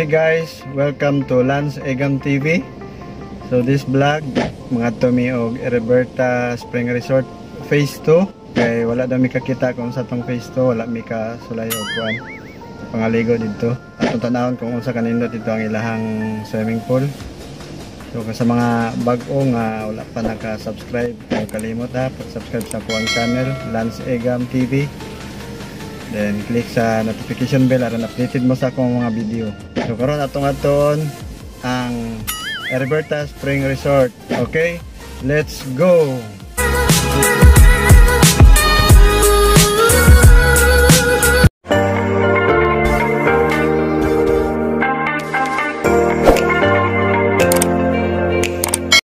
guys, welcome to Lance Egam TV. So this vlog, mga tumi og Roberta Spring Resort Phase 2. Kay wala daw mi kakita kung sa tong Phase 2, wala mi ka sulay og kuan pangaligo dito. Atong tanawon kung unsa kanindot dito ang ilahang swimming pool. So sa mga bag-o nga wala pa naka-subscribe, huwag kalimot ha, pag-subscribe sa kuang channel Lance Egam TV. Then click sa notification bell aron updated mo sa akong mga video. So karon atong ang Roberta Spring Resort. Okay, let's go.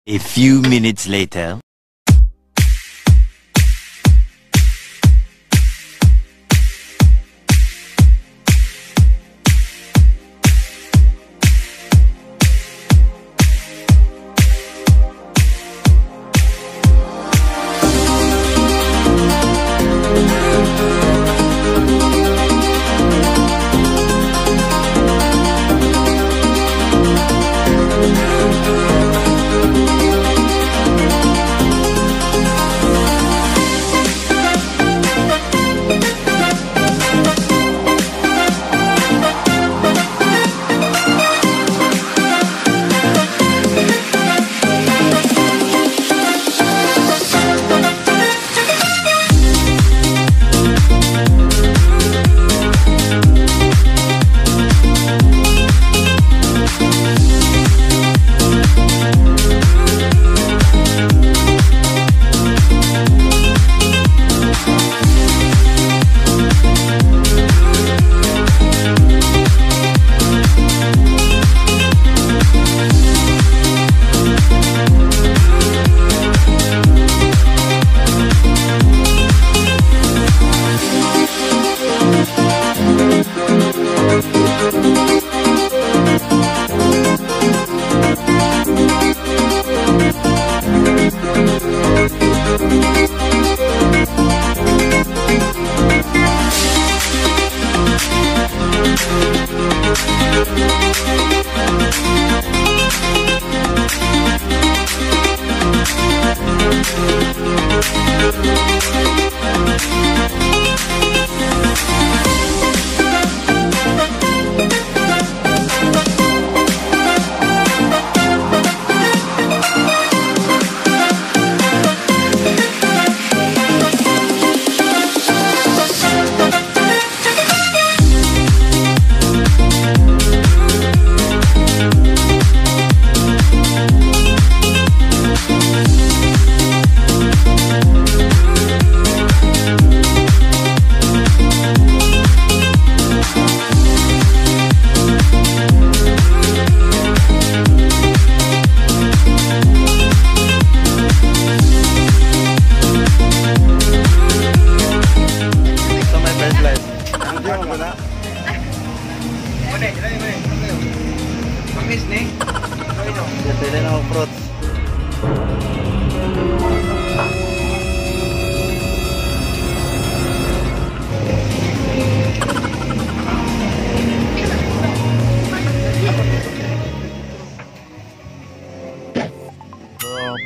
A few minutes later.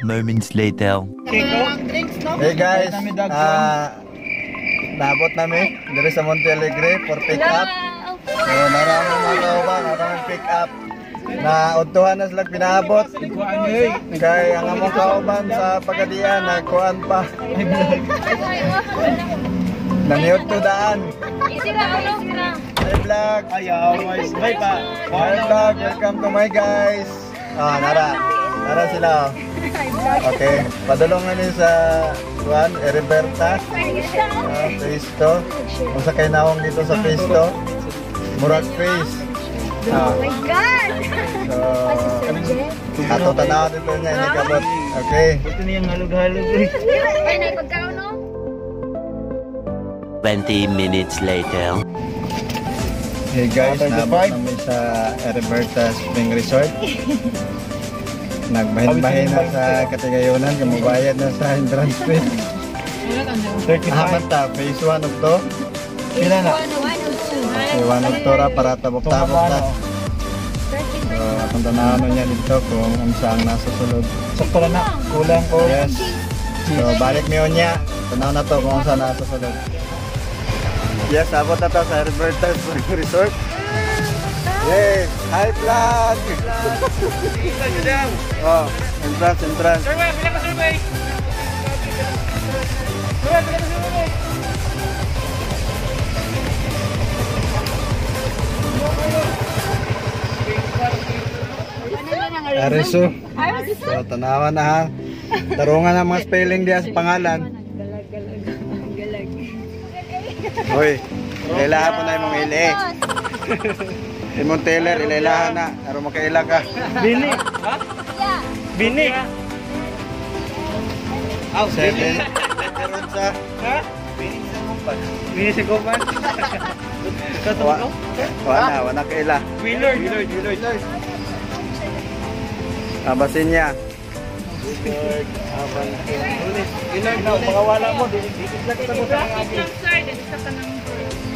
Moments later. Hey guys, naabot namin dito sa Monte Alegre for pick up. So naraming mga kauban, naraming pick up. Na udtuhan na sila pinaabot. Kaya ang among kauban sa Pagadian, nagkuhan pa. Naniyot to daan. Hi vlog. Hi vlog, welcome to my guys. Nara sila. Okay, padulungan ni sa Juan Roberta Phase 2. Kung sa kay naong dito sa Phase 2, Murag Phase. Oh my God! So, ato tanaw dito niya inikabot. Okay. Ito niyang halog-halog. Ay, naipagkaon no? 20 minutes later. Hey guys, naabot namin sa Roberta Spring Resort. Nagbahin-bahin na sa Katigayunan, kumubayad na sa entrance fee. 35 ta, phase 1 of to. Pila na? Phase 1 of to ra para tabok-tabok na. atong tanawon niya dito kung unsa ang nasa sulod. Sakto na na, kulang ko. Yes. So balik mi niya. Tanaw na to kung unsa nasa sulod. Yes, abot na to sa Roberta Spring Resort. Yay! High flag! Oh, entrance. Survey, bilang ka survey. Survey, bilang ka survey. Arisu. So, tanawa na ha. Tarungan ang mga spelling diya sa pangalan. Hoy, ilaha po na imong ili. Imong teller, ilaha na. Aro makaila ka. Bini. Ha? Bini. Aw, Seven. Meron sa... ha? Bini sa kupan. Wala kaila. Willard. Abasin niya. Willard na, makawala mo. Dikit lang kita mo sa mga agi.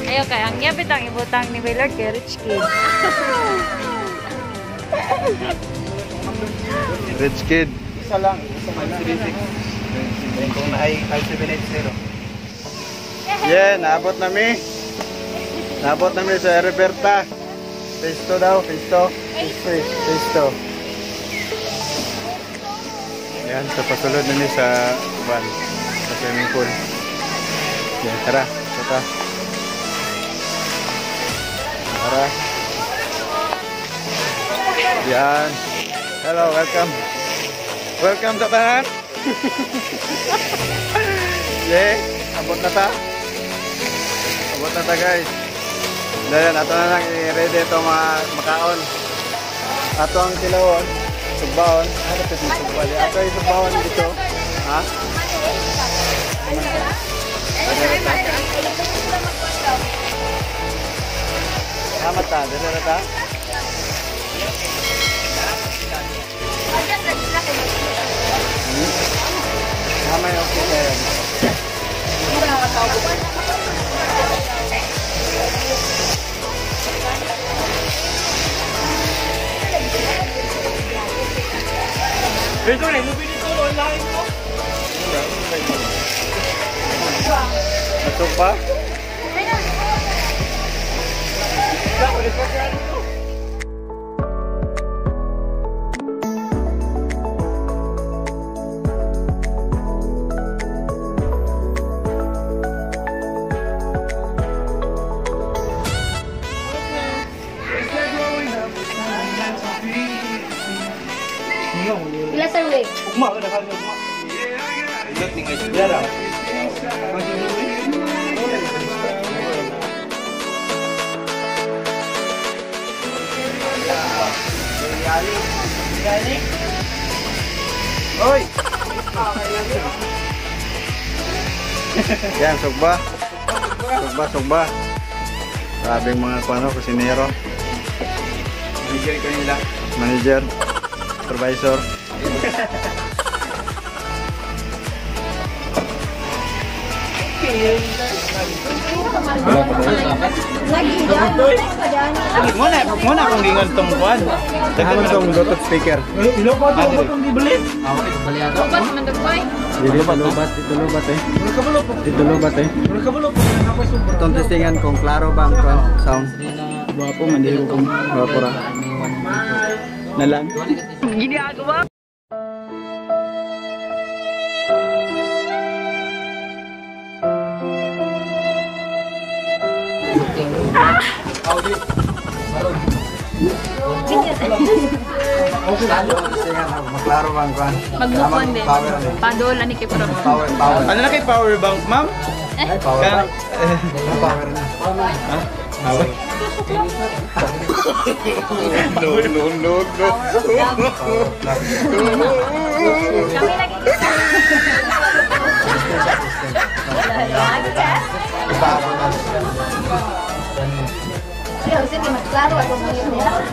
Ayaw kay ang yabit ang ibutang ni Willard kay Rich Kid. Rich kid. Isa lang. Isa man. 36. Kung na ay 5780. Yeah, naabot nami. Naabot nami sa Roberta. Phase 2 daw, phase 2. Yan, sa pasulod nami sa van, sa swimming pool. Yan, tara. Yan. Hello, welcome. Welcome sa tahan. Yeah, abot na ta guys. Dahil ato na lang i-ready ito mga makaon. Ato ang kilawon, sugbaon. Ano ito yung sugbaon? Ato yung sugbaon dito. Ha? Salamat ta, dito na ta. Mamay okay kayo. Dito na, lupi dito. Online mo. Masok ba? Ila survey. Ugma ka na kami. Ilot ni guys. Yara. Hoy! Yan, sugba. Sugba. Sabing mga kuano, kusinero. Manager ko nila. Manager. Supervisor. Muna akong gingon tong kuan. Tahan tong Bluetooth speaker. Ilo pa to tong gibulit. Bas man dagpay. Dito lubat eh. Dito lubat eh. Itong testingan kung klaro ba ang sound. Guwapo, mandiro kong guwapo ra. Nalang. Ginagawa. Maklaro ba ang kuhan? Magbukuan din. Power ano? Padola ni kay Pro. Power. Ano na kay power bank, ma'am? Ay, power Ka- bank. Power na. Ha? Power. No. Kami lagi. Siya, sige, mas klaro ako ngayon nila.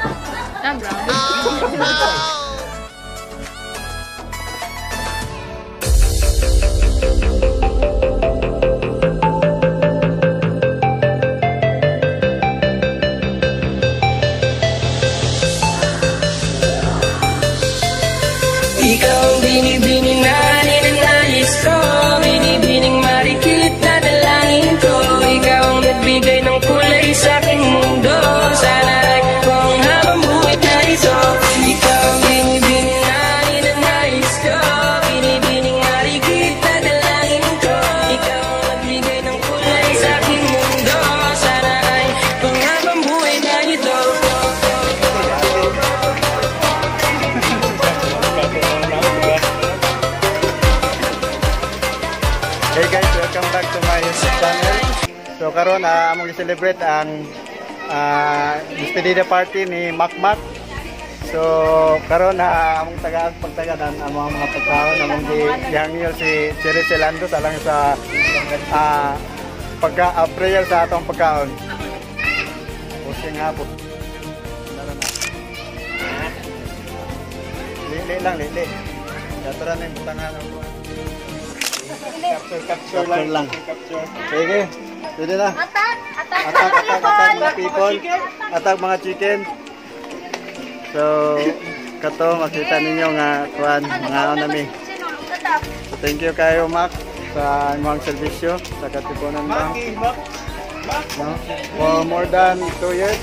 channel. So karon among i-celebrate ang despedida party ni Makmak. So karon among pagtaganan among mga pagkaon among gihangyo si Cherry Celando alang sa prayer sa atong pagkaon. Pusing nga po. Lili lang, lili. Yatra na yung butangan ako. Capture lang. Sige, pwede na. Attack mga people. Attack mga chicken. So, kato, makita ninyo nga kuan, mga nami. So, thank you kayo, Mac, sa imong serbisyo sa Katipunan Bank. No? For more than 2 years.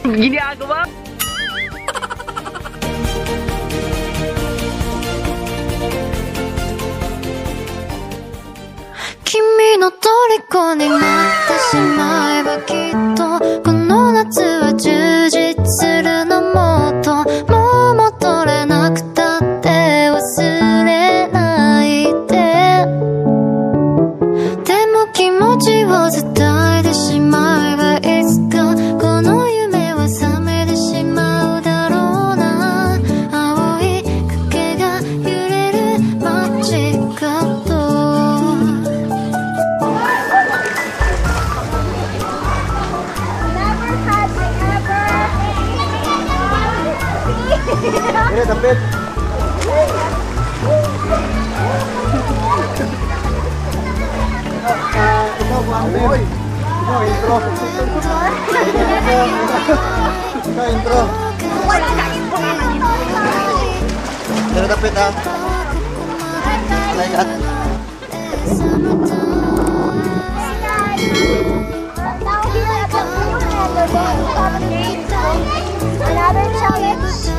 Ginagawa? 君の虜になってしまえばきっとこの夏は充実するのもっともう戻れなくたって忘れないででも気持ちを伝えてしまえばいつかこの夢は覚めてしまうだろうな青い影が揺れる街角Ini David. Ito buang Ito intro. Ito intro. Ini David ah. Alaikat. Another challenge.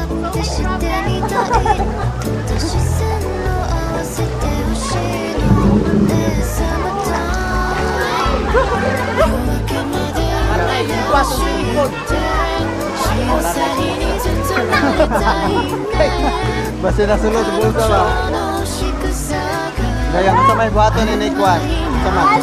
バスナスのbulsa ba? Gaya sa may buhaton ni Nikwan. Sama.